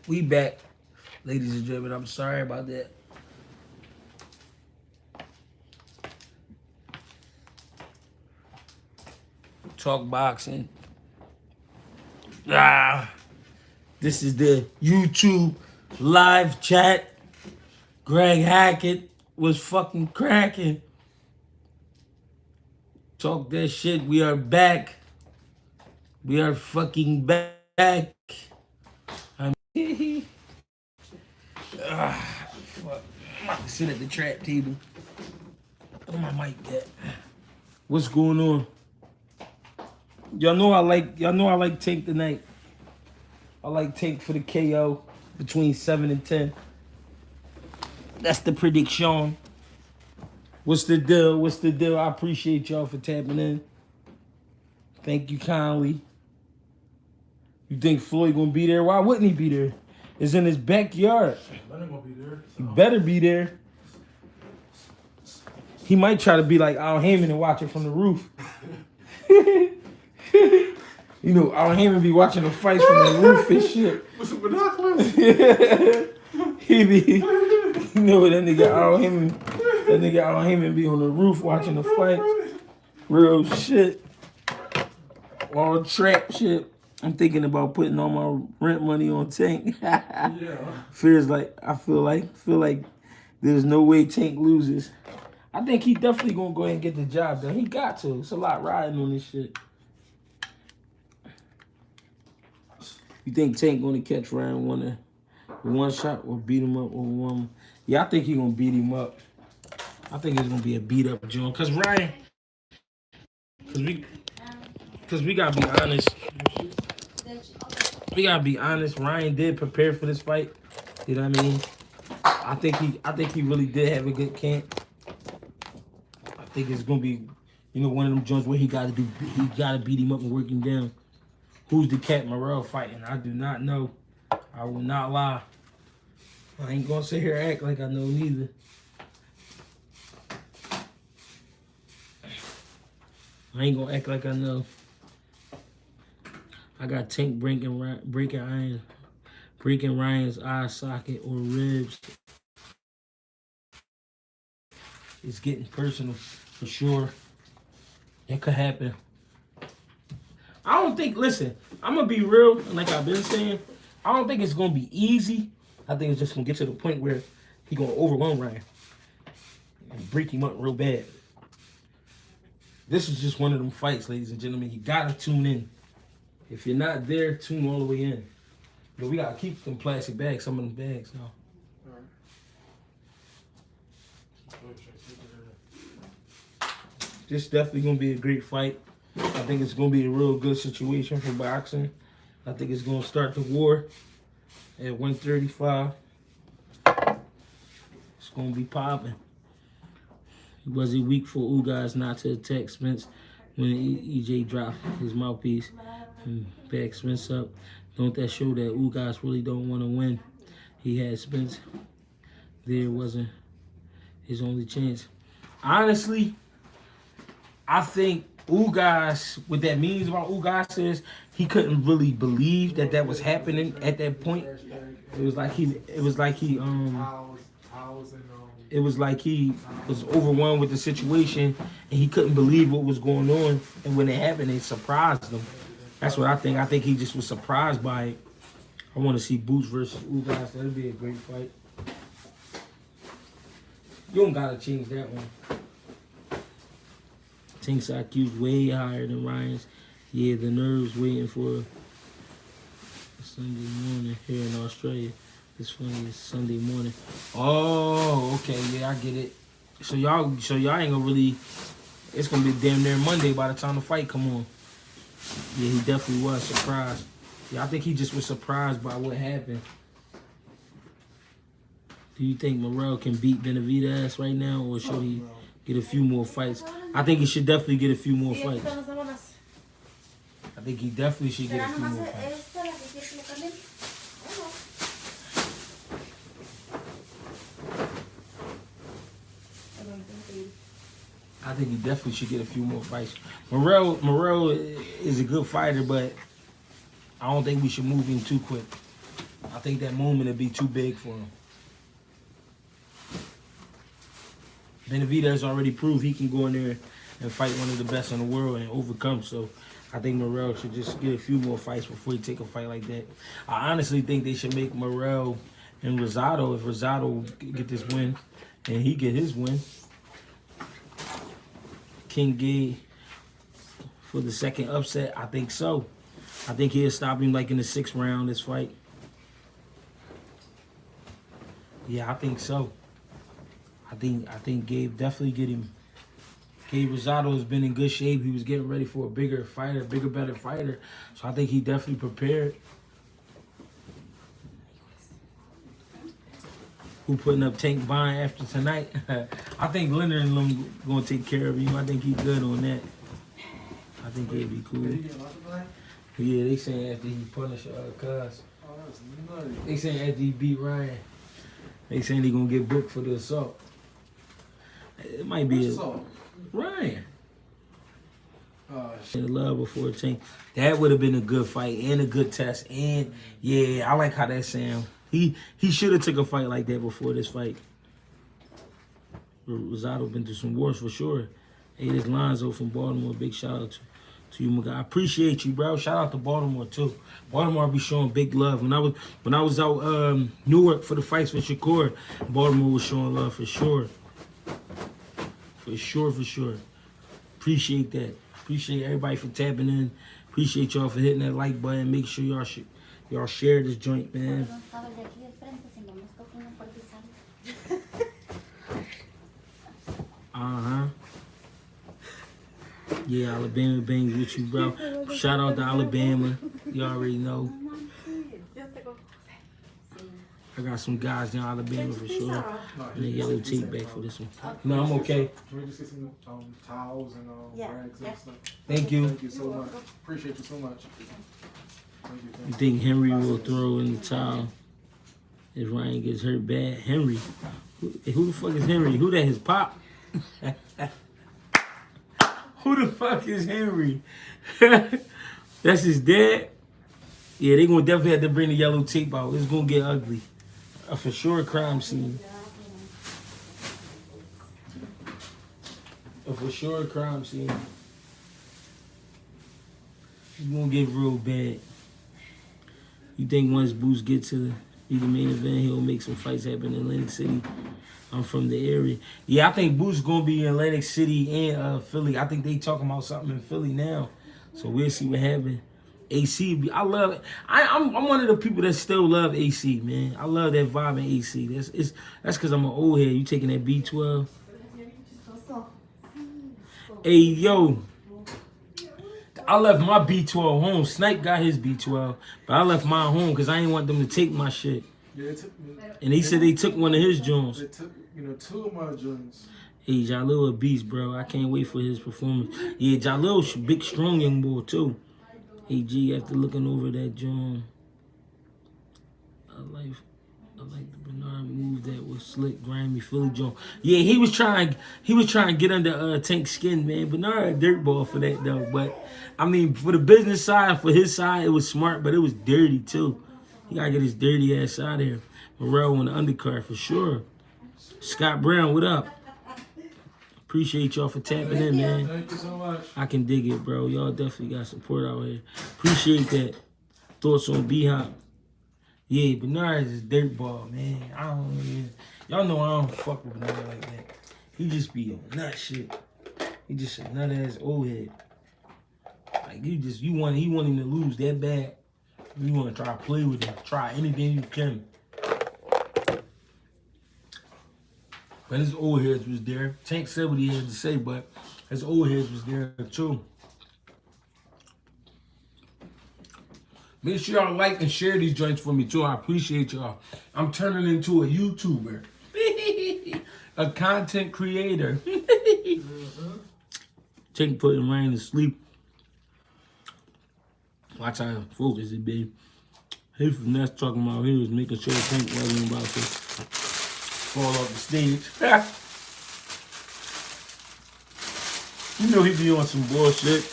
We back, ladies and gentlemen. I'm sorry about that. Talk boxing. Ah, this is the YouTube live chat. Greg Hackett was fucking cracking. Talk that shit. We are back. We are fucking back. I'm fuck. I'm about to sit at the trap table. Where my mic at? What's going on? Y'all know I like Tank tonight. I like Tank for the KO between 7 and 10. That's the prediction. What's the deal? What's the deal? I appreciate y'all for tapping in. Thank you kindly. You think Floyd gonna be there? Why wouldn't he be there? It's in his backyard. Gonna be there. He better be there. He might try to be like Al Heyman and watch it from the roof. You know, Al Heyman be watching the fights from the roof and shit. With some binoculars? He be, you know, that nigga Al Heyman be on the roof watching the fight. Real shit. All trap shit. I'm thinking about putting all my rent money on Tank. Yeah. I feel like there's no way Tank loses. I think he definitely gonna go ahead and get the job done. He got to. It's a lot riding on this shit. You think Tank gonna catch Ryan one shot or beat him up or one? Yeah, I think he gonna beat him up. I think it's gonna be a beat up joint. Cause Ryan, cause we gotta be honest. We gotta be honest. Ryan did prepare for this fight. You know what I mean? I think he really did have a good camp. I think it's gonna be, one of them joints where he gotta beat him up and work him down. Who's the Cat Morrell fighting? I do not know. I will not lie. I ain't gonna sit here and act like I know neither. I ain't gonna act like I know. I got Tank breaking Ryan's eye socket or ribs. It's getting personal for sure. It could happen. I don't think, listen, I'm going to be real, like I've been saying, I don't think it's going to be easy. I think it's just going to get to the point where he's going to overwhelm Ryan and break him up real bad. This is just one of them fights, ladies and gentlemen. You got to tune in. If you're not there, tune all the way in. But we got to keep them plastic bags, some of them bags now. This definitely going to be a great fight. I think it's going to be a real good situation for boxing. I think it's going to start the war at 135. It's going to be popping. Was it weak for Ugas not to attack Spence when EJ dropped his mouthpiece and backed Spence up? Don't that show that Ugas really don't want to win? He had Spence. There wasn't his only chance. Honestly, I think Ugas, what that means about Ugas is he couldn't really believe that was happening at that point. It was like he was overwhelmed with the situation and he couldn't believe what was going on. And when it happened, it surprised him. That's what I think. I think he just was surprised by it. I want to see Boots versus Ugas. That'd be a great fight. You don't gotta change that one. Tank's IQ's way higher than Ryan's. Yeah, the nerves waiting for Sunday morning here in Australia. It's funny, it's Sunday morning. Oh, okay, yeah, I get it. So y'all ain't gonna really. It's gonna be damn near Monday by the time the fight come on. Yeah, he definitely was surprised. Yeah, I think he just was surprised by what happened. Do you think Morrell can beat Benavidez right now, or should he get a few more fights? I think he should definitely get a few more fights. I think he definitely should get a few more fights. I think he definitely should get a few more fights. Morrell is a good fighter, but I don't think we should move him too quick. I think that moment would be too big for him. Benavidez already proved he can go in there and fight one of the best in the world and overcome. So I think Morrell should just get a few more fights before he take a fight like that. I honestly think they should make Morrell and Rosado, if Rosado get this win and he get his win, King Gay for the second upset. I think so. I think he'll stop him like in the 6th round this fight. Yeah, I think so. I think Gabe definitely get him. Gabe Rosado has been in good shape. He was getting ready for a bigger fighter, better fighter. So I think he definitely prepared. Who putting up Tank Bond after tonight? I think Leonard and them gonna take care of him. I think he good on that. I think he'll be cool. Yeah, they saying after he punished Cuz. Oh, that's nutty. They saying after he beat Ryan. They saying he gonna get booked for the assault. It might be Assault? Ryan. Shit. In love before Tank. That would have been a good fight and a good test. And yeah, I like how that sound. He should have took a fight like that before this fight. Rosado been through some wars for sure. Hey, this Lonzo from Baltimore. Big shout out to you, my guy. I appreciate you, bro. Shout out to Baltimore too. Baltimore be showing big love. When I was out Newark for the fights with Shakur, Baltimore was showing love for sure. For sure. Appreciate that. Appreciate everybody for tapping in. Appreciate y'all for hitting that like button. Make sure y'all share this joint, man. Yeah, Alabama bangs with you, bro. Shout out to Alabama. You already know. I got some guys in Alabama for sure. And then yellow tape back for this one. No, I'm okay. Can we just get some towels and rags and stuff? Thank you. Thank you so much. Appreciate you so much. Thank you. You think Henry will throw in the towel if Ryan gets hurt bad? Henry? Who the fuck is Henry? Who that, his pop? Who the fuck is Henry? That's his dad? Yeah, they gonna definitely have to bring the yellow tape out. It's gonna get ugly. A for sure crime scene. A for sure crime scene. It's gonna get real bad. You think once Boost gets to the main event, he'll make some fights happen in Atlantic City? I'm from the area. Yeah, I think Boost gonna be in Atlantic City and Philly. I think they talking about something in Philly now. So we'll see what happens. AC, I love it. I'm one of the people that still love AC, man. I love that vibe in AC. That's because I'm an old head. You taking that B12? Hey, yo. I left my B12 home. Snipe got his B12, but I left mine home because I didn't want them to take my shit. Yeah, And they said they took one of his joints. They took, 2 of my joints. Hey, Jalil a beast, bro. I can't wait for his performance. Yeah, Jalil's big, strong young boy, too. Hey, G, after looking over that joint, I like the Bernard move that was slick, grimy Philly joint. Yeah, he was trying to get under Tank's skin, man. Bernard a dirtball for that, though. But, I mean, for the business side, for his side, it was smart, but it was dirty, too. He got to get his dirty ass out of here. Morrell on the undercard, for sure. Scott Brown, what up? Appreciate y'all for tapping in, man. Thank you so much. I can dig it, bro. Y'all definitely got support out here. Appreciate that. Thoughts on B-Hop? Yeah, Bernard is a dirtball, man. Y'all know I don't fuck with Bernard like that. He just be on nut shit. He just a nut ass old head. Like he want him to lose that bad. You want to try to play with him. Try anything you can. But his old heads was there. Tank said what he had to say, but his old heads was there too. Make sure y'all like and share these joints for me too. I appreciate y'all. I'm turning into a YouTuber. A content creator. Tank putting Ryan to sleep. Watch how focused it be. He finesse talking about he was making sure Tank wasn't about to fall off the stage. You know he be on some bullshit.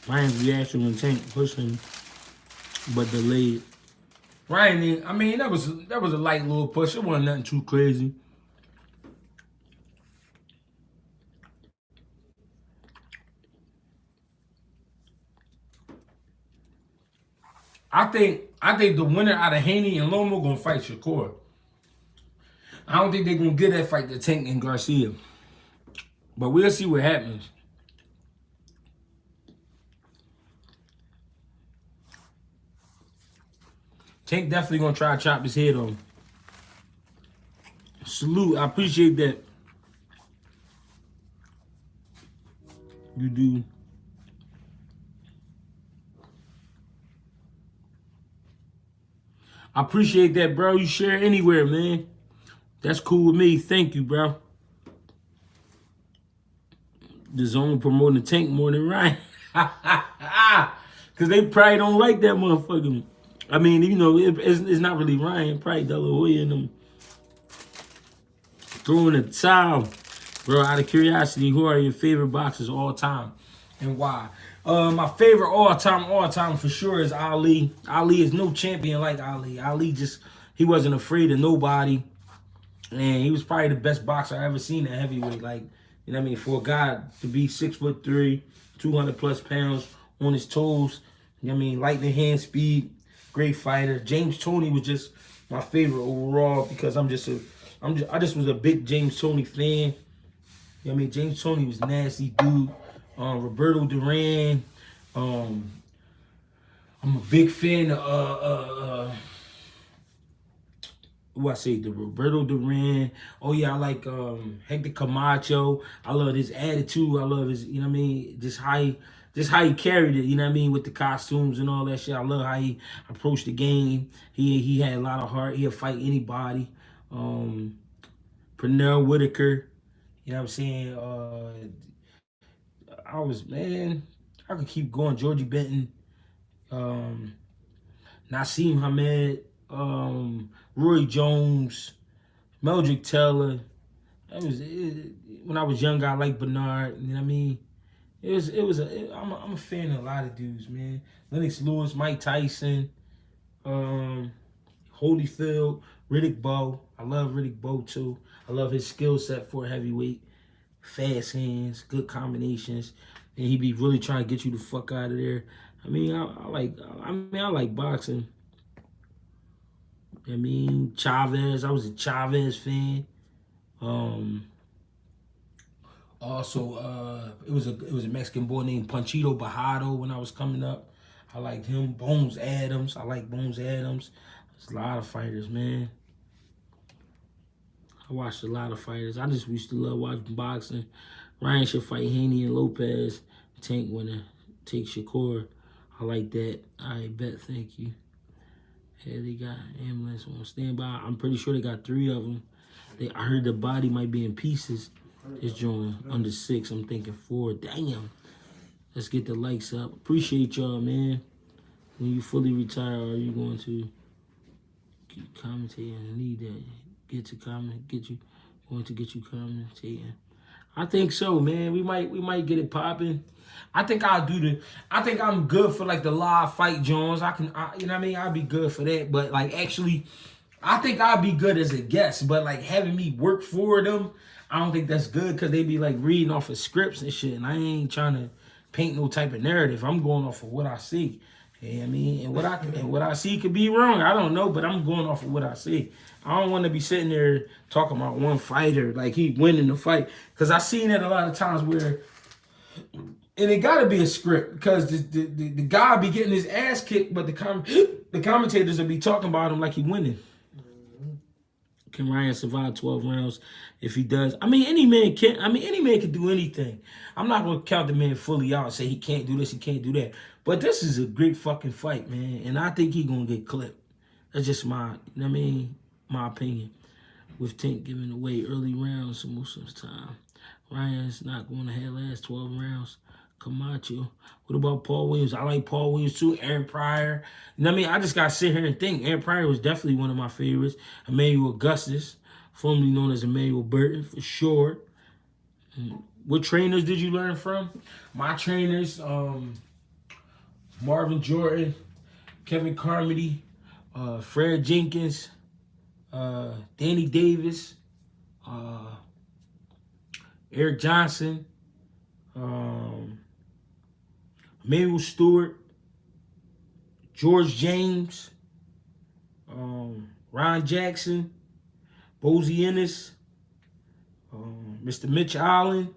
Ryan's reaction when Tank pushed him, but delayed. Ryan, I mean, that was a light little push. It wasn't nothing too crazy. I think the winner out of Haney and Lomo gonna fight Shakur. I don't think they're gonna get that fight to Tank and Garcia. But we'll see what happens. Tank definitely gonna try to chop his head off. Salute, I appreciate that. You do. I appreciate that, bro. You share anywhere, man. That's cool with me. Thank you, bro. The Zone promoting Tank more than Ryan. Because they probably don't like that motherfucker. I mean, you know, it's not really Ryan. Probably De La Hoya and them throwing a towel. Bro, out of curiosity, who are your favorite boxers all time and why? My favorite all time for sure is Ali. Ali is no champion like Ali. Ali he wasn't afraid of nobody. And he was probably the best boxer I ever seen at heavyweight. Like, you know what I mean? For a guy to be 6'3", 200 plus pounds on his toes, you know what I mean? Lightning hand speed, great fighter. James Toney was just my favorite overall because I just was a big James Toney fan. You know what I mean? James Toney was a nasty dude. Roberto Duran. I'm a big fan of who I say, the Roberto Duran. Oh yeah, I like Hector Camacho. I love his attitude. I love his, you know what I mean, just how he carried it, you know what I mean, with the costumes and all that shit. I love how he approached the game. He had a lot of heart. He'll fight anybody. Pernell Whitaker, you know what I'm saying? I could keep going. Georgie Benton, Nassim Hamed, Roy Jones, Meldrick Taylor. When I was young, I liked Bernard. You know what I mean? I'm a fan of a lot of dudes, man. Lennox Lewis, Mike Tyson, Holyfield, Riddick Bowe. I love Riddick Bowe too. I love his skill set for heavyweight. Fast hands, good combinations, and he be really trying to get you the fuck out of there. I mean, I like boxing. I mean, Chavez. I was a Chavez fan. Also, it was a Mexican boy named Panchito Bajado when I was coming up. I liked him. Bones Adams. I like Bones Adams. There's a lot of fighters, man. I watched a lot of fighters. I just used to love watching boxing. Ryan should fight Haney and Lopez. Tank winner. Take Shakur. I like that. I bet. Thank you. Yeah, they got ambulance on standby. I'm pretty sure they got 3 of them. I heard the body might be in pieces. This joint under 6. I'm thinking 4. Damn. Let's get the likes up. Appreciate y'all, man. When you fully retire, are you going to keep commentating? I need that. Going to get you commentating. I think so, man. We might get it popping. I think I'm good for like the live fight, Jones. You know what I mean? I'll be good for that. But like actually, I think I'll be good as a guest. But like having me work for them, I don't think that's good because they be like reading off of scripts and shit. And I ain't trying to paint no type of narrative. I'm going off of what I see. You know what I mean? And what I see could be wrong. I don't know, but I'm going off of what I see. I don't want to be sitting there talking about one fighter like he winning the fight. Because I seen that a lot of times where, and it got to be a script because the guy be getting his ass kicked, but the commentators will be talking about him like he winning. Can Ryan survive 12 rounds? If he does, any man can do anything. I'm not going to count the man fully out and say he can't do this, he can't do that. But this is a great fucking fight, man. And I think he going to get clipped. That's just my opinion. With Tank giving away early rounds most of the time. Ryan's not going to have last 12 rounds. Camacho. What about Paul Williams? I like Paul Williams too. Aaron Pryor. You know what I mean? I just got to sit here and think. Aaron Pryor was definitely one of my favorites. Emmanuel Augustus, formerly known as Emmanuel Burton, for sure. What trainers did you learn from? My trainers, Marvin Jordan, Kevin Carmody, Fred Jenkins, Danny Davis, Eric Johnson, Emmanuel Stewart, George James, Ron Jackson, Bozie Ennis, Mr. Mitch Allen,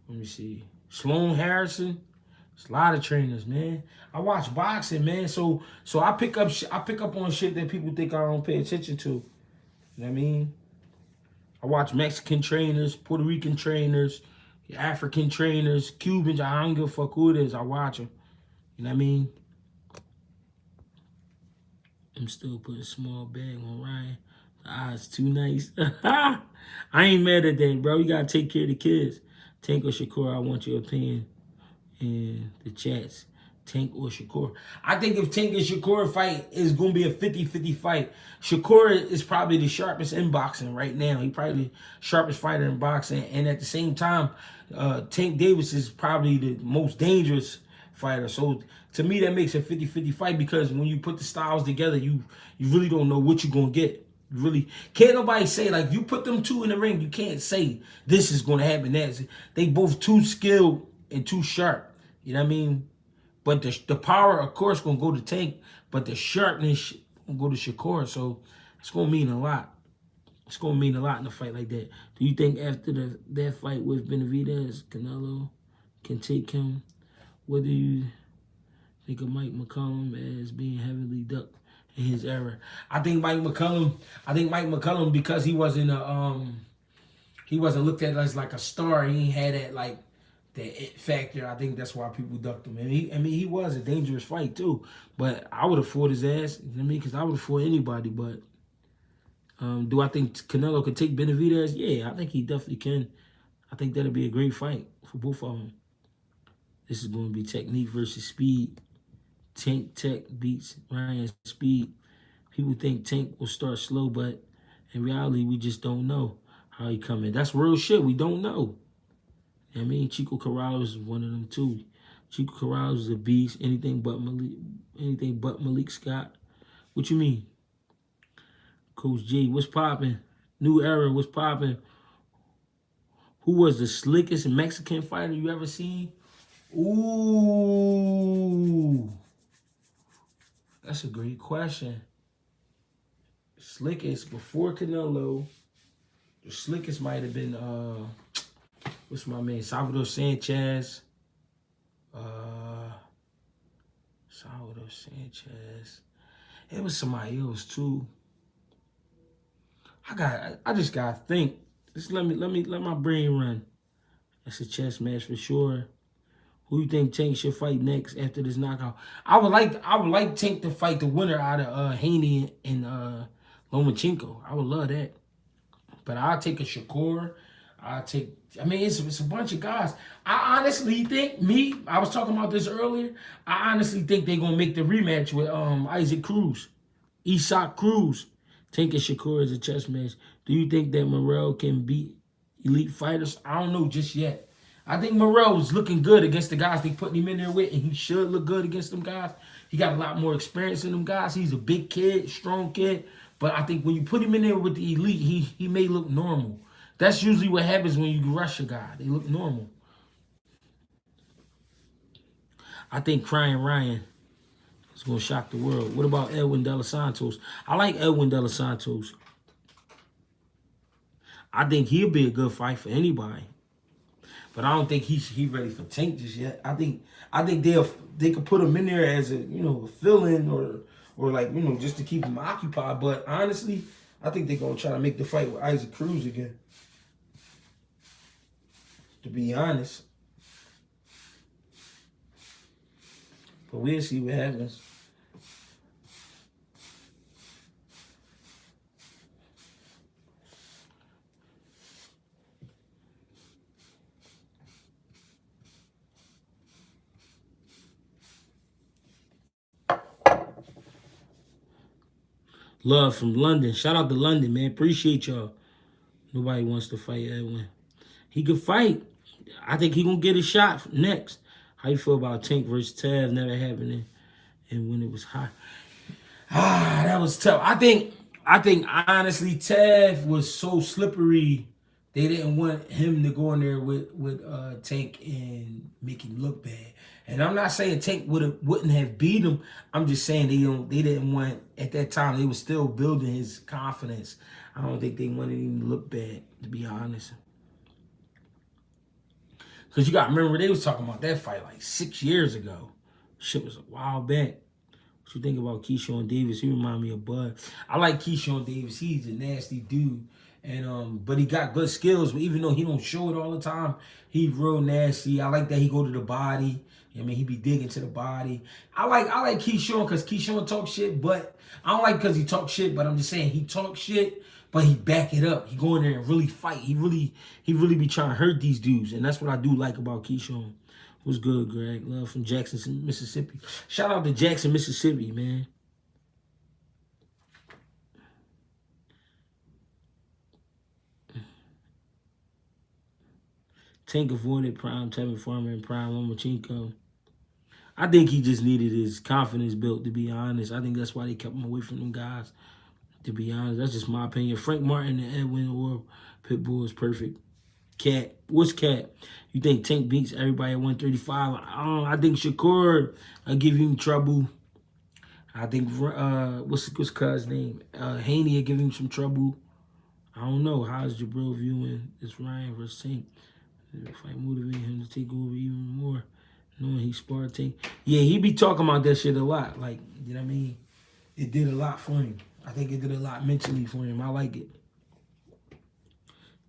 let me see, Sloan Harrison. It's a lot of trainers, man. I watch boxing, man. So I pick up on shit that people think I don't pay attention to. You know what I mean? I watch Mexican trainers, Puerto Rican trainers, African trainers, Cubans. I don't give a fuck who it is. I watch them. You know what I mean? I'm still putting a small bag on Ryan. The odds too nice. I ain't mad at that, bro. You gotta take care of the kids. Tank or Shakur, I want your opinion in the chats. Tank or Shakur. I think if Tank and Shakur fight, it's going to be a 50-50 fight. Shakur is probably the sharpest in boxing right now. He's probably the sharpest fighter in boxing. And at the same time, Tank Davis is probably the most dangerous fighter. So to me, that makes a 50-50 fight because when you put the styles together, you really don't know what you're going to get. You really can't nobody say, like, you put them two in the ring, you can't say this is going to happen. They both too skilled and too sharp. You know what I mean? But the power, of course, going to go to Tank, but the sharpness going to go to Shakur. So it's going to mean a lot. It's going to mean a lot in a fight like that. Do you think after that fight with Benavidez, Canelo can take him? What do you think of Mike McCollum as being heavily ducked in his era? I think Mike McCollum, because he wasn't looked at as like a star. He ain't had that like that it factor. I think that's why people ducked him. And he was a dangerous fight too. But I would have fought his ass. You know what I mean? Because I would have fought anybody. But do I think Canelo could take Benavidez? Yeah, I think he definitely can. I think that'll be a great fight for both of them. This is going to be technique versus speed. Tank Tech beats Ryan's speed. People think Tank will start slow, but in reality, we just don't know how he coming. That's real shit. We don't know. I mean, Chico Corrales is one of them too. Chico Corrales is a beast. Anything but Malik Scott. What you mean? Coach J, what's popping? New era, what's popping? Who was the slickest Mexican fighter you ever seen? Ooh. That's a great question. Slickest before Canelo. The slickest might have been what's my man? Salvador Sanchez. Salvador Sanchez. It was somebody else too. I just gotta think. Just let my brain run. That's a chess match for sure. Who you think Tank should fight next after this knockout? I would like Tank to fight the winner out of Haney and Lomachenko. I would love that. But I'll take a Shakur. I mean, it's a bunch of guys. I honestly think, I was talking about this earlier. I honestly think they're gonna make the rematch with Isaac Cruz. Tank and Shakur is a chess match. Do you think that Morrell can beat elite fighters? I don't know just yet. I think Morrell is looking good against the guys they putting him in there with, and he should look good against them guys. He got a lot more experience than them guys. He's a big kid, strong kid. But I think when you put him in there with the elite, he may look normal. That's usually what happens when you rush a guy. They look normal. I think Crying Ryan is going to shock the world. What about Edwin De Los Santos? I like Edwin De Los Santos. I think he'll be a good fight for anybody. But I don't think he's ready for Tank just yet. I think they could put him in there as a a fill-in or like just to keep him occupied. But honestly, I think they're gonna try to make the fight with Isaac Cruz again. To be honest, but we'll see what happens. Love from London. Shout out to London, man. Appreciate y'all. Nobody wants to fight Edwin. He could fight. I think he gonna get a shot next. How you feel about Tank versus Tav never happening and when it was hot? That was tough. I think honestly Tav was so slippery. They didn't want him to go in there with Tank and make him look bad. And I'm not saying Tank wouldn't have beat him. I'm just saying they didn't want at that time they were still building his confidence. I don't think they wanted him to look bad, to be honest. Because you got to remember, they was talking about that fight like 6 years ago. Shit was a while back. What you think about Keyshawn Davis? He remind me of Bud. I like Keyshawn Davis. He's a nasty dude. And but he got good skills. But even though he don't show it all the time, he's real nasty. I like that he go to the body. I mean, he be digging to the body. I like Keyshawn because Keyshawn talk shit, but I don't like because he talk shit, but I'm just saying he talk shit, but he back it up. He go in there and really fight. He really be trying to hurt these dudes. And that's what I do like about Keyshawn. What's good, Greg? Love from Jackson, Mississippi. Shout out to Jackson, Mississippi, man. Tank avoided prime Tevin Farmer and prime Lomachenko. I think he just needed his confidence built, to be honest. I think that's why they kept him away from them guys, to be honest. That's just my opinion. Frank Martin and Edwin or Pitbull is perfect. Cat. What's Cat? You think Tank beats everybody at 135? I think Shakur give him trouble. I think, what's Cuz name? Haney will give him some trouble. I don't know. How's Jabril viewing this Ryan versus Tank? The fight motivated him to take over even more, knowing he sparred Tank. Yeah, he be talking about that shit a lot. Like, you know what I mean? It did a lot for him. I think it did a lot mentally for him. I like it.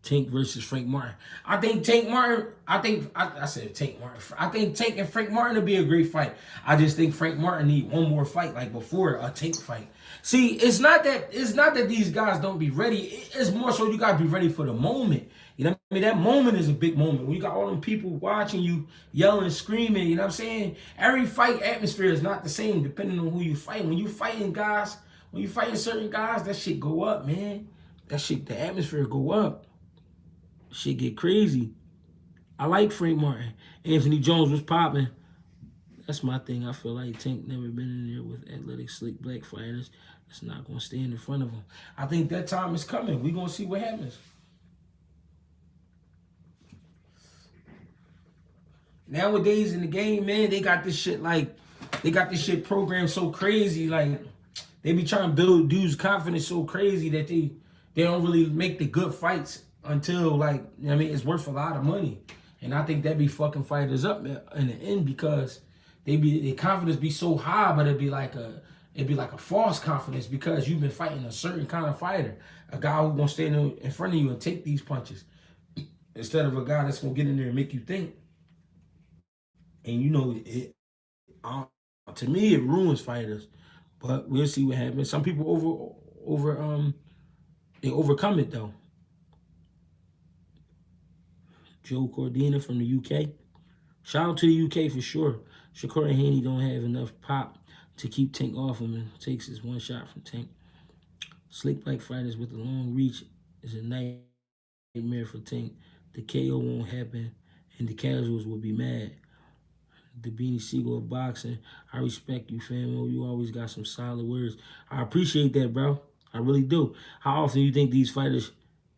Tank versus Frank Martin. I think Tank Martin, I said Tank Martin. I think Tank and Frank Martin would be a great fight. I just think Frank Martin need one more fight, like before a Tank fight. See, it's not that these guys don't be ready. It's more so you gotta be ready for the moment. You know what I mean? That moment is a big moment. When you got all them people watching you, yelling and screaming, you know what I'm saying? Every fight atmosphere is not the same depending on who you fight. When you fighting certain guys, that shit go up, man. The atmosphere go up. Shit get crazy. I like Frank Martin. Anthony Jones was popping. That's my thing. I feel like Tank never been in there with athletic, slick black fighters that's not going to stand in front of him. I think that time is coming. We're going to see what happens. Nowadays in the game, man, they got this shit programmed so crazy. Like, they be trying to build dudes' confidence so crazy that they don't really make the good fights until, like, you know what I mean, it's worth a lot of money. And I think that be fucking fighters up in the end because their confidence be so high, but it'd be like a false confidence because you've been fighting a certain kind of fighter, a guy who's gonna stand in front of you and take these punches, instead of a guy that's gonna get in there and make you think. And you know, to me, it ruins fighters. But we'll see what happens. Some people they overcome it though. Joe Cordina from the UK. Shout out to the UK for sure. Shakur and Haney don't have enough pop to keep Tank off him and takes his one shot from Tank. Slick black fighters with a long reach is a nightmare for Tank. The KO won't happen and the casuals will be mad. The Beanie Siegel of boxing. I respect you, fam. You always got some solid words. I appreciate that, bro. I really do. How often do you think these fighters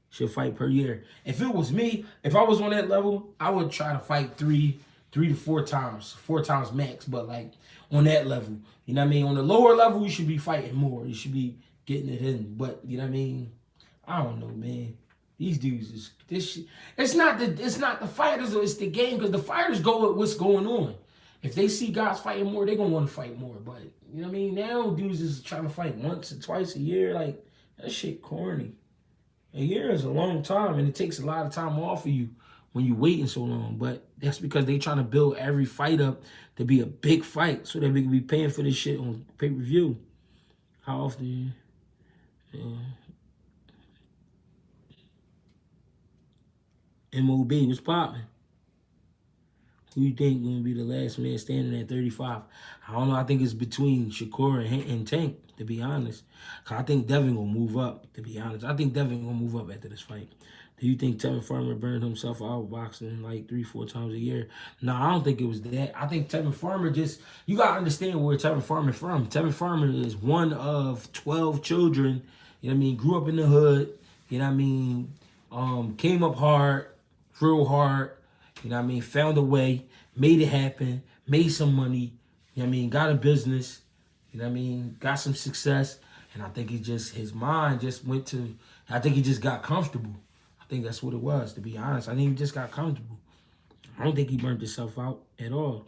should fight per year? If it was me, if I was on that level, I would try to fight three to four times max. But like on that level, you know what I mean? On the lower level, you should be fighting more. You should be getting it in. But you know what I mean? I don't know, man. These dudes is this shit. It's not the fighters, it's the game, because the fighters go with what's going on. If they see guys fighting more, they're gonna want to fight more. But you know what I mean? Now dudes is trying to fight once or twice a year. Like, that shit corny. A year is a long time, and it takes a lot of time off of you when you waiting so long. But that's because they trying to build every fight up to be a big fight so that we can be paying for this shit on pay-per-view. How often? MOB was popping. Who you think going to be the last man standing at 35? I don't know. I think it's between Shakur and Tank, to be honest. Cause I think Devin will move up, to be honest. I think Devin will move up after this fight, Do you think Tevin Farmer burned himself out boxing like 3-4 times a year? No, I don't think it was that. I think Tevin Farmer just, you got to understand where Tevin Farmer from. Tevin Farmer is one of 12 children, you know what I mean, grew up in the hood, you know what I mean, came up hard, real hard, you know what I mean, found a way, made it happen, made some money, you know what I mean, got a business, you know what I mean, got some success, and I think his mind just went to, I think he just got comfortable. I think that's what it was, to be honest. I think he just got comfortable. I don't think he burnt himself out at all.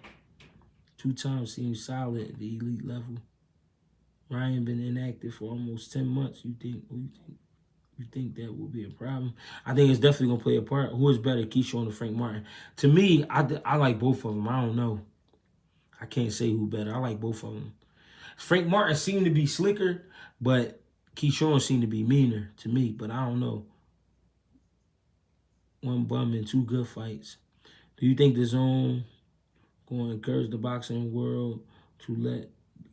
2 times seems solid at the elite level. Ryan been inactive for almost 10 months. You think that will be a problem? I think it's definitely going to play a part. Who is better, Keyshawn or Frank Martin? To me, I like both of them. I don't know. I can't say who better. I like both of them. Frank Martin seemed to be slicker, but Keyshawn seemed to be meaner to me, but I don't know. 1 bum and 2 good fights. Do you think the zone going to encourage the boxing world to let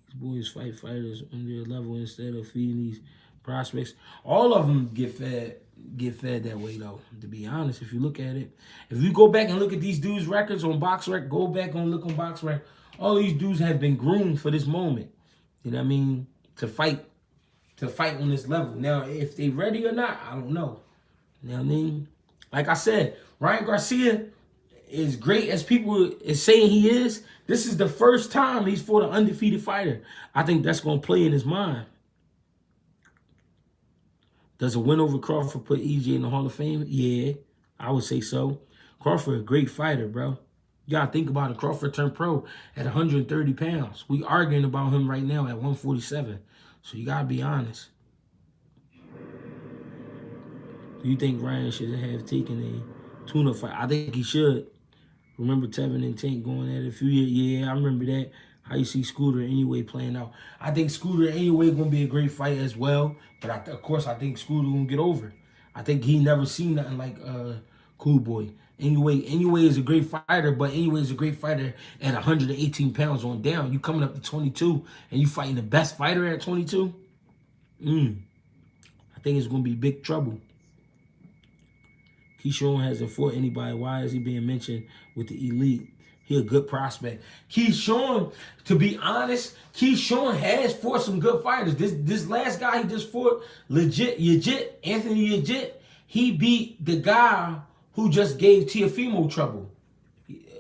these boys fight fighters on their level instead of feeding these prospects? All of them get fed that way, though, to be honest. If you look at it, if you go back and look at these dudes' records on BoxRec, go back and look on BoxRec, all these dudes have been groomed for this moment. You know what I mean? To fight on this level. Now, if they ready or not, I don't know. You know what I mean? Like I said, Ryan Garcia, as great as people is saying he is, this is the first time he's fought an undefeated fighter. I think that's going to play in his mind. Does a win over Crawford put EJ in the Hall of Fame? Yeah, I would say so. Crawford, a great fighter, bro. You got to think about it. Crawford turned pro at 130 pounds. We arguing about him right now at 147. So you got to be honest. Do you think Ryan should have taken a tune-up fight? I think he should. Remember Tevin and Tank going at it a few years? Yeah, I remember that. How you see Scooter anyway playing out. I think Scooter anyway going to be a great fight as well. But of course, I think Scooter going to get over. I think he never seen nothing like Cool Boy. Anyway is a great fighter, but anyway is a great fighter at 118 pounds on down. You coming up to 22 and you fighting the best fighter at 22? I think it's going to be big trouble. Keyshawn hasn't fought anybody. Why is he being mentioned with the elite? He a good prospect. Keyshawn, to be honest, Keyshawn has fought some good fighters. This last guy he just fought, Anthony Legit, he beat the guy who just gave Teofimo trouble.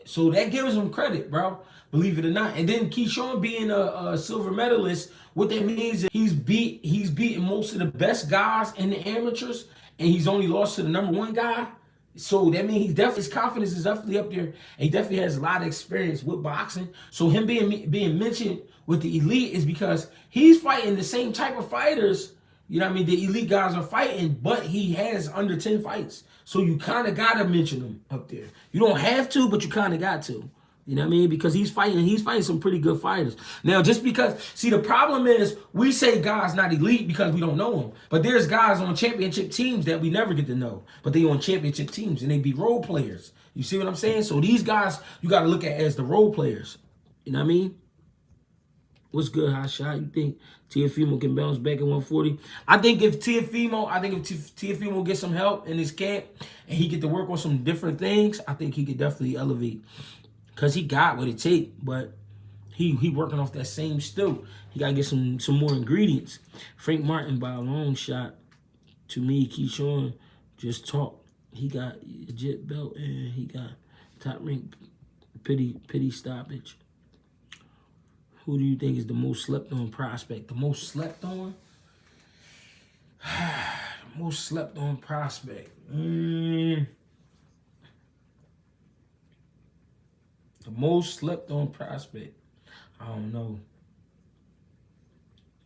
So that gives him credit, bro. Believe it or not. And then Keyshawn being a silver medalist, what that means is he's beaten most of the best guys in the amateurs, and he's only lost to the #1 guy. So that means his confidence is definitely up there. And he definitely has a lot of experience with boxing. So him being mentioned with the elite is because he's fighting the same type of fighters, you know what I mean, the elite guys are fighting, but he has under 10 fights. So you kind of got to mention him up there. You don't have to, but you kind of got to. You know what I mean? Because he's fighting some pretty good fighters. Now, just because, see, the problem is we say guys not elite because we don't know them. But there's guys on championship teams that we never get to know. But they on championship teams and they be role players. You see what I'm saying? So these guys, you got to look at as the role players. You know what I mean? What's good, Hot Shot? You think Teofimo can bounce back at 140? I think if Teofimo gets some help in his camp and he get to work on some different things, I think he could definitely elevate. Because he got what it takes, but he working off that same stew. He got to get some more ingredients. Frank Martin by a long shot. To me, Keyshawn just talked. He got a jet belt and he got top rank pity stoppage. Who do you think is the most slept on prospect? The most slept on? The most slept on prospect. The most slept on prospect. I don't know.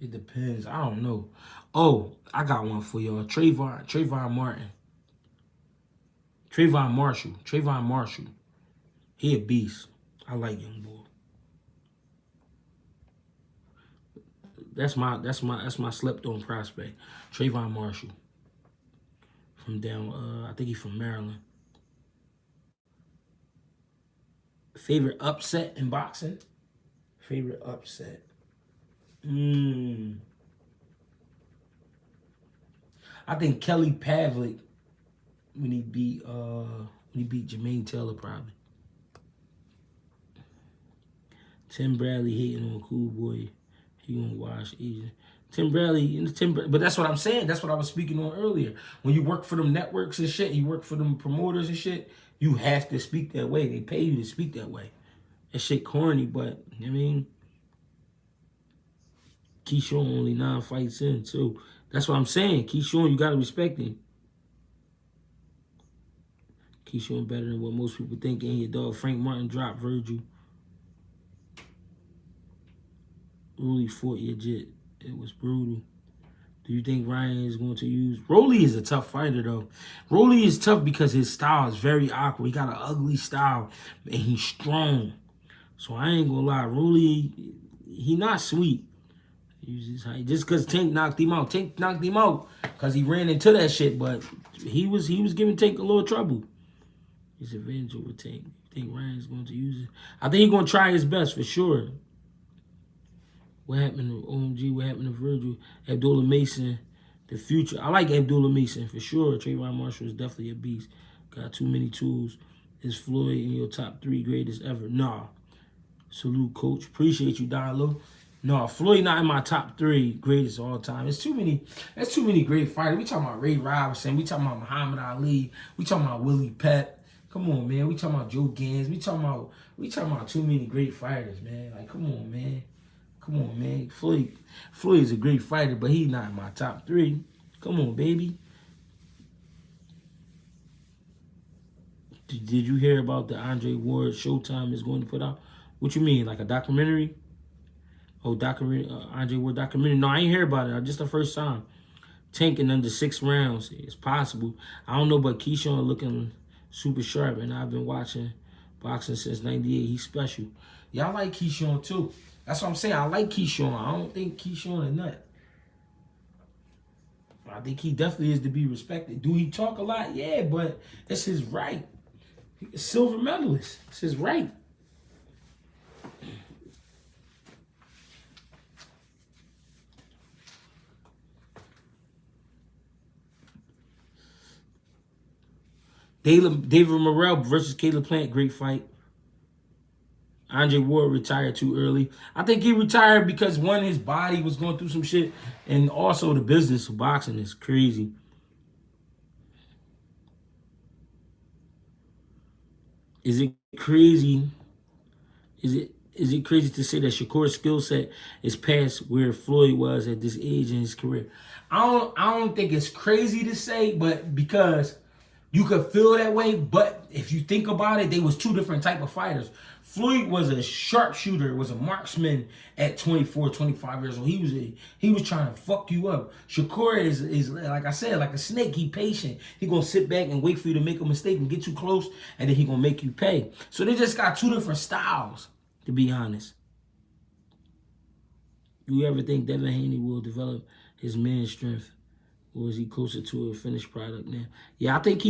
It depends. I don't know. Oh, I got one for y'all. Trayvon Martin. Trayvon Marshall. He a beast. I like young boy. That's my slept on prospect. Trayvon Marshall. From down, I think he's from Maryland. Favorite upset in boxing? Favorite upset? I think Kelly Pavlik when he beat Jermaine Taylor probably. Tim Bradley hating on Cool Boy. He gonna wash easy. But that's what I'm saying. That's what I was speaking on earlier. When you work for them networks and shit, you work for them promoters and shit, you have to speak that way. They pay you to speak that way. That shit corny, but I mean, Keyshawn only 9 fights in too. That's what I'm saying. Keyshawn, you gotta respect him. Keyshawn better than what most people think. Ain't your dog Frank Martin dropped Virgil. Rolly fought legit. It was brutal. Do you think Ryan is going to use... Rolly is a tough fighter, though. Rolly is tough because his style is very awkward. He got an ugly style, and he's strong. So I ain't gonna lie. Rolly, he not sweet. Just because Tank knocked him out. Tank knocked him out because he ran into that shit, but he was giving Tank a little trouble. His advantage over Tank. You think Ryan's going to use it? I think he's going to try his best for sure. What happened to OMG? What happened to Virgil? Abdullah Mason, the future. I like Abdullah Mason for sure. Trayvon Marshall is definitely a beast. Got too many tools. Is Floyd in your top 3 greatest ever? Nah. Salute, coach. Appreciate you, Darlo. No, Floyd not in my top 3 greatest of all time. It's too many. That's too many great fighters. We talking about Ray Robinson. We talking about Muhammad Ali. We talking about Willie Pep. Come on, man. We talking about Joe Gans. We talking about too many great fighters, man. Like, come on, man. Come on, man. Floyd is a great fighter, but he's not in my top 3. Come on, baby. Did you hear about the Andre Ward Showtime is going to put out? What you mean, like a documentary? Oh, Andre Ward documentary. No, I ain't hear about it. Just the first time. Tanking under 6 rounds. It's possible. I don't know, but Keyshawn looking super sharp, and I've been watching boxing since '98. He's special. Yeah, I like Keyshawn too. That's what I'm saying. I like Keyshawn. I don't think Keyshawn a nut. I think he definitely is to be respected. Do he talk a lot? Yeah, but it's his right. He's a silver medalist. It's his right. David Morrell versus Caleb Plant, great fight. Andre Ward retired too early. I think he retired because, one, his body was going through some shit, and also the business of boxing is crazy. Is it crazy? Is it crazy to say that Shakur's skill set is past where Floyd was at this age in his career? I don't think it's crazy to say, but because you could feel that way. But if you think about it, they was 2 different type of fighters. Floyd was a sharpshooter, was a marksman at 24, 25 years old. He was trying to fuck you up. Shakur is like I said, like a snake. He patient. He gonna sit back and wait for you to make a mistake and get too close, and then he gonna make you pay. So they just got 2 different styles, to be honest. Do you ever think Devin Haney will develop his man strength? Or is he closer to a finished product now? Yeah, I think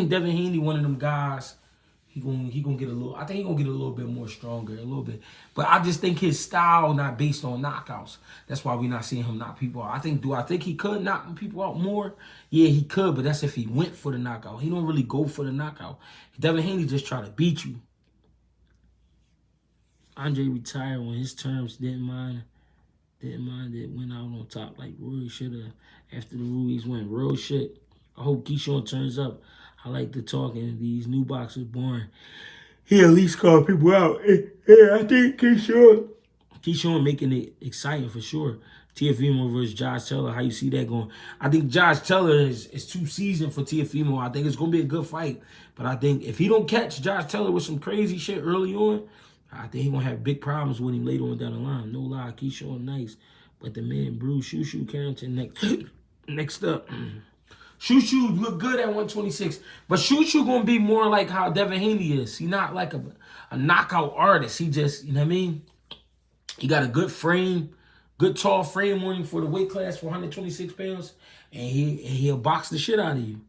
Devin Haney, one of them guys, he gonna get a little. I think he gonna get a little bit more stronger, a little bit. But I just think his style not based on knockouts. That's why we're not seeing him knock people out. Do I think he could knock people out more? Yeah, he could, but that's if he went for the knockout. He don't really go for the knockout. Devin Haney just try to beat you. Andre retired on his terms. Didn't mind it. Went out on top like Roy should have. After the Ruiz went real shit. I hope Keyshawn turns up. I like to talk, and these new boxers boring. He at least call people out. Yeah, I think Keyshawn making it exciting for sure. Teofimo versus Josh Taylor. How you see that going? I think Josh Taylor is too seasoned for Teofimo. I think it's gonna be a good fight. But I think if he don't catch Josh Taylor with some crazy shit early on, I think he gonna have big problems with him later on down the line. No lie, Keyshawn nice. But the man, Bruce Shushu Carrington next up. Shushu look good at 126. But Shushu gonna be more like how Devin Haney is. He not like a knockout artist. He just, you know what I mean? He got a good frame, good tall frame on him for the weight class for 126 pounds. And he'll box the shit out of you.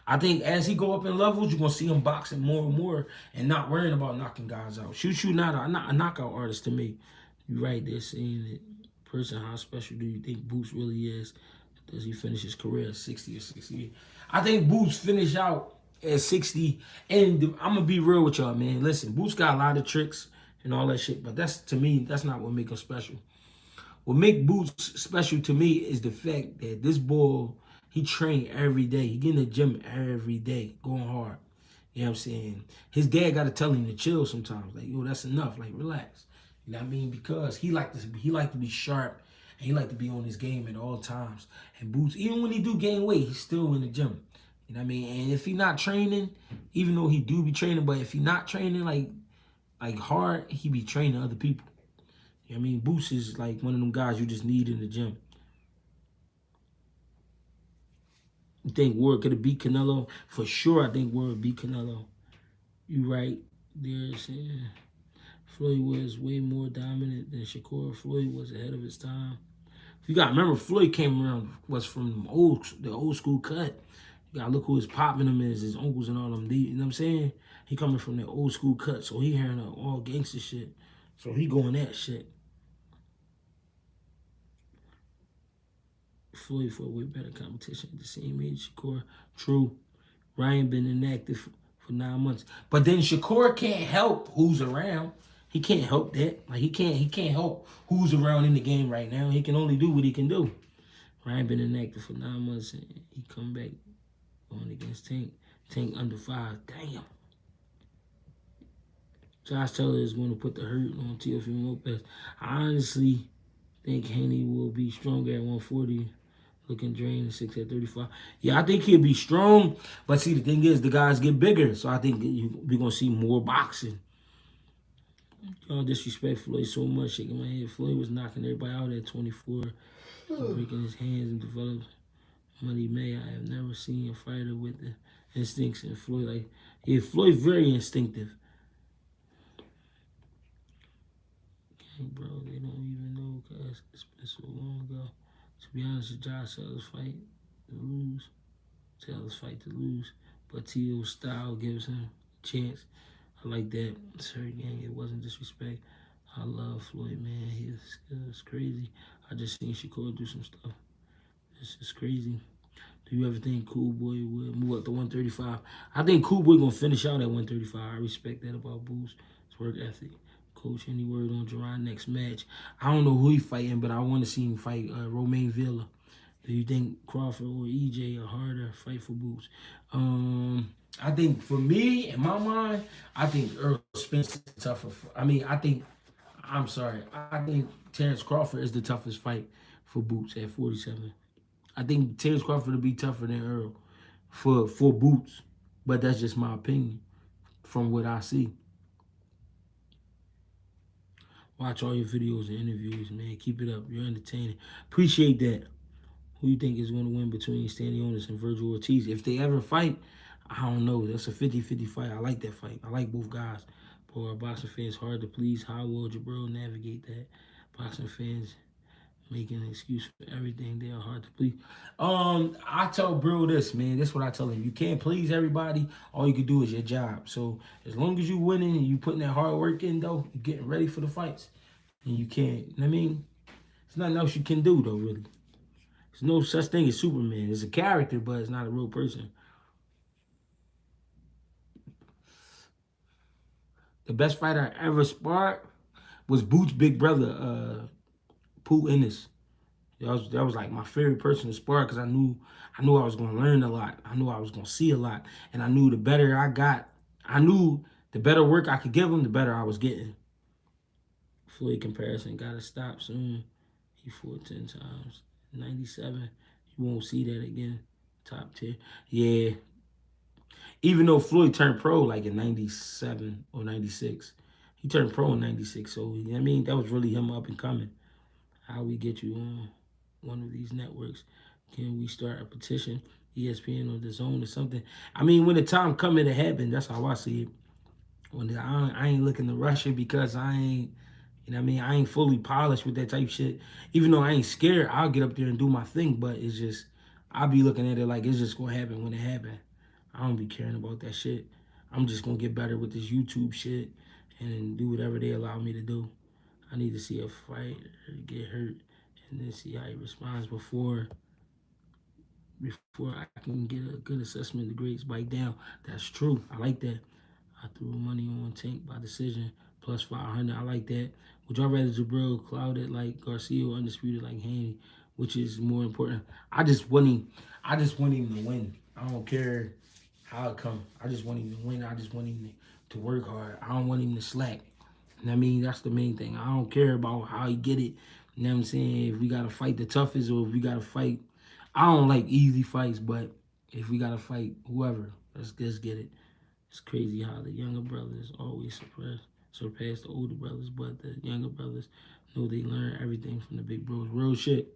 I think as he go up in levels, you're going to see him boxing more and more and not worrying about knocking guys out. Shushu not a knockout artist to me. You're right there saying it. Person, how special do you think Boots really is? Does he finish his career at 60 or 68? I think Boots finish out at 60. And I'm gonna be real with y'all, man. Listen, Boots got a lot of tricks and all that shit, but that's to me, that's not what make him special. What make Boots special to me is the fact that this boy, he train every day. He get in the gym every day, going hard. You know what I'm saying? His dad got to tell him to chill sometimes. Like, yo, that's enough. Like, relax. You know what I mean? Because he like to be sharp and he like to be on his game at all times. And Boots, even when he do gain weight, he's still in the gym. You know what I mean? And if he not training, even though he do be training, but if he not training like hard, he be training other people. You know what I mean? Boots is like one of them guys you just need in the gym. You think Ward could have beat Canelo? For sure, I think Ward beat Canelo. You right. There's Floyd was way more dominant than Shakur. Floyd was ahead of his time. You got to remember, Floyd came around, was from the old school cut. You got to look who his popping him is, his uncles and all them. You know what I'm saying? He coming from the old school cut, so he hearing all gangster shit. So he going that shit. Floyd for a way better competition at the same age. Shakur, true. Ryan been inactive for 9 months, but then Shakur can't help who's around. He can't help that. Like he can't help who's around in the game right now. He can only do what he can do. Ryan been inactive for 9 months and he come back going against Tank. Tank under 5. Damn. Josh Taylor is going to put the hurt on Teofimo Lopez. I honestly think Haney will be stronger at 140. Looking drained, 6 at 35. Yeah, I think he'll be strong. But see, the thing is, the guys get bigger. So I think we're going to see more boxing. Y'all disrespect Floyd so much, shaking my head. Floyd was knocking everybody out at 24, breaking his hands and developed Money May. I have never seen a fighter with the instincts in Floyd. Like, yeah, Floyd very instinctive. Okay, bro, they don't even know because it's been so long ago. To be honest, with Josh Taylor's fight to lose. Taylor's fight to lose. But T.O.'s style gives him a chance. I like that. Sorry, gang, it wasn't disrespect. I love Floyd, man. It's crazy. I just seen Shakur do some stuff. This is crazy. Do you ever think Cool Boy will move up to 135? I think Cool Boy gonna finish out at 135. I respect that about Boots. His work ethic. Coach, any word on Jerron next match? I don't know who he fighting, but I want to see him fight Romain Villa. Do you think Crawford or EJ are harder fight for Boots? I think for me, in my mind, I think Earl Spence is tougher. I think Terrence Crawford is the toughest fight for Boots at 47. I think Terrence Crawford will be tougher than Earl for Boots, but that's just my opinion from what I see. Watch all your videos and interviews, man. Keep it up. You're entertaining. Appreciate that. Who you think is going to win between Stanionis and Virgil Ortiz? If they ever fight, I don't know. That's a 50-50 fight. I like that fight. I like both guys. But our boxing fans hard to please. How will Jabril navigate that? Boxing fans making an excuse for everything. They are hard to please. I tell Brill this, man. This is what I tell him. You can't please everybody. All you can do is your job. So as long as you winning and you putting that hard work in, though, you getting ready for the fights. And you can't, I mean, there's nothing else you can do, though, really. There's no such thing as Superman. It's a character, but it's not a real person. The best fighter I ever sparred was Boots' big brother, Pooh Ennis. That was like my favorite person to spar because I knew I was going to learn a lot. I knew I was going to see a lot. And I knew the better I got, I knew the better work I could give him, the better I was getting. Floyd comparison, got to stop soon. He fought 10 times. 97, you won't see that again. Top tier. Yeah. Even though Floyd turned pro like in 97 or 96. He turned pro in 96. So, I mean, that was really him up and coming. How we get you on one of these networks? Can we start a petition? ESPN or the Zone or something? I mean, when the time come, it'll happen. That's how I see it. When I ain't looking to rush it because I ain't, you know what I mean? I ain't fully polished with that type of shit. Even though I ain't scared, I'll get up there and do my thing. But it's just, I'll be looking at it like it's just going to happen when it happen. I don't be caring about that shit. I'm just going to get better with this YouTube shit and do whatever they allow me to do. I need to see a fighter get hurt and then see how he responds before before I can get a good assessment of the grades bite down. That's true. I like that. I threw money on Tank by decision, plus 500. I like that. Would y'all rather Jabril clouded like Garcia or undisputed like Haney? Which is more important? I just want him to win. I don't care how it come. I just want him to win. I just want him to work hard. I don't want him to slack. And I mean, that's the main thing. I don't care about how he get it. You know what I'm saying? If we got to fight the toughest or if we got to fight, I don't like easy fights, but if we got to fight whoever, let's just get it. It's crazy how the younger brothers always surpass the older brothers, but the younger brothers know they learn everything from the big bros. Real shit.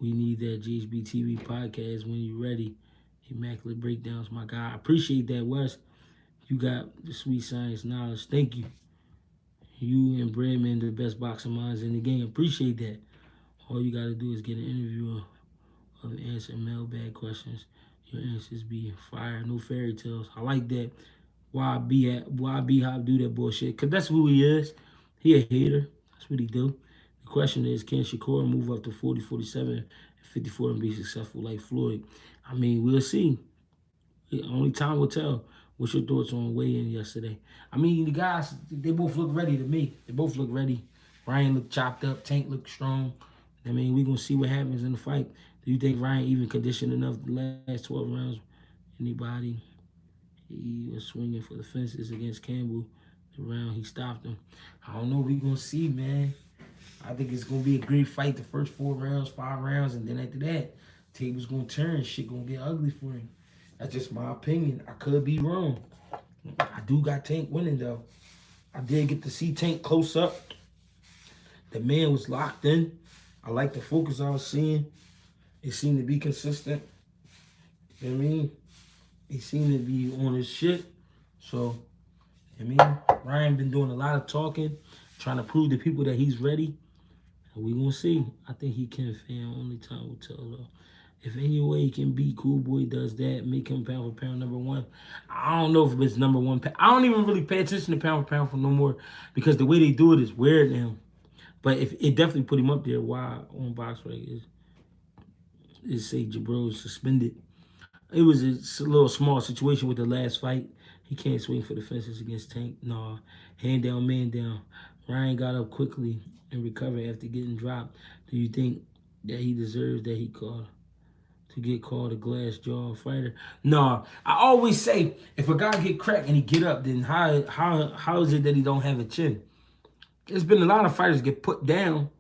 We need that GHB TV podcast when you're ready. Immaculate Breakdowns, my guy. I appreciate that, Wes. You got the sweet science knowledge. Thank you. You and Bradman, the best boxing minds in the game. Appreciate that. All you got to do is get an interview of answer mailbag questions. Your answers be fire, no fairy tales. I like that. Why B-Hop do that bullshit? Because that's who he is. He a hater. That's what he do. The question is, can Shakur move up to 40, 47, and 54 and be successful like Floyd? I mean, we'll see. Only time will tell. What's your thoughts on weigh-in yesterday? I mean, the guys, they both look ready to me. They both look ready. Ryan looked chopped up. Tank looked strong. I mean, we're going to see what happens in the fight. Do you think Ryan even conditioned enough the last 12 rounds? Anybody? He was swinging for the fences against Campbell. The round he stopped him. I don't know. We're going to see, man. I think it's going to be a great fight the first 4 rounds, 5 rounds, and then after that, table's going to turn. Shit going to get ugly for him. That's just my opinion. I could be wrong. I do got Tank winning, though. I did get to see Tank close up. The man was locked in. I like the focus I was seeing. It seemed to be consistent. You know what I mean? He seemed to be on his shit. So, I mean, Ryan been doing a lot of talking, trying to prove to people that he's ready. And we gonna see. I think he can, fam. Only time will tell, though. If any way he can beat Cool Boy does that, make him pound for pound #1. I don't know if it's #1. I don't even really pay attention to pound for pound for no more because the way they do it is weird now. But if it definitely put him up there, why on BoxRec is say Jabril suspended. It was a little small situation with the last fight. He can't swing for the fences against Tank. No, hand down, man down. Ryan got up quickly and recovered after getting dropped. Do you think that he deserves that he called to get called a glass jaw fighter? No, I always say if a guy get cracked and he get up, then how is it that he don't have a chin? There's been a lot of fighters get put down.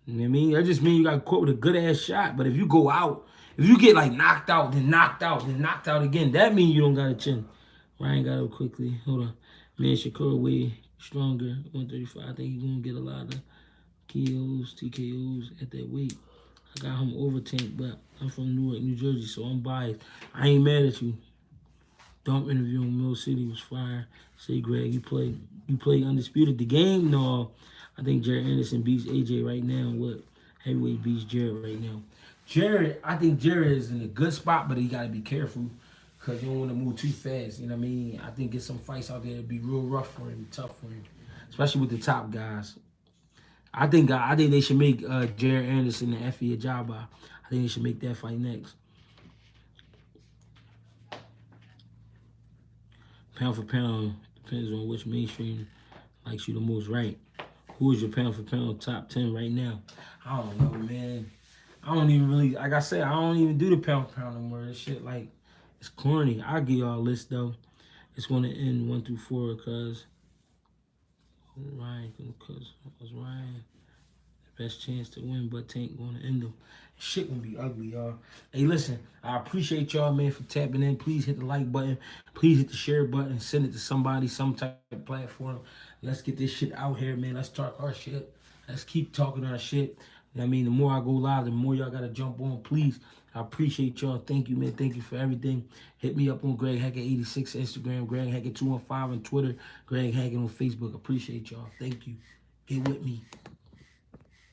You know what I mean? That just means you got caught with a good ass shot. But if you go out, if you get like knocked out, then knocked out, then knocked out again, that means you don't got a chin. Ryan got up quickly. Hold on. Man, Shakur way stronger. 135. I think he's gonna get a lot of KOs, TKOs at that weight. I got him over Tank, but I'm from Newark, New Jersey, so I'm biased. I ain't mad at you. Dump interview in Mill City was fire. Say, Greg, you play Undisputed. The game? No. I think Jared Anderson beats AJ right now. What heavyweight beats Jared right now? I think Jared is in a good spot, but he got to be careful because you don't want to move too fast. You know what I mean? I think there's some fights out there that be real rough for him, tough for him, especially with the top guys. I think they should make Jared Anderson and Effie Ajaba. I think they should make that fight next. Pound for pound depends on which mainstream likes you the most, right? Who is your pound for pound top 10 right now? I don't know, man. I don't even really, like I said, I don't even do the pound for pound no more. This shit, like, it's corny. I'll give y'all a list, though. It's going to end 1 through 4 because Ryan the best chance to win, but Tank going to end them. Shit gonna be ugly, y'all. Hey, listen, I appreciate y'all, man, for tapping in. Please hit the like button. Please hit the share button. Send it to somebody, some type of platform. Let's get this shit out here, man. Let's talk our shit. Let's keep talking our shit. I mean, the more I go live, the more y'all gotta jump on. Please, I appreciate y'all. Thank you, man. Thank you for everything. Hit me up on Greg Hackett 86 Instagram, Greg Hackett 215 on Twitter, Greg Hackett on Facebook. Appreciate y'all. Thank you. Get with me.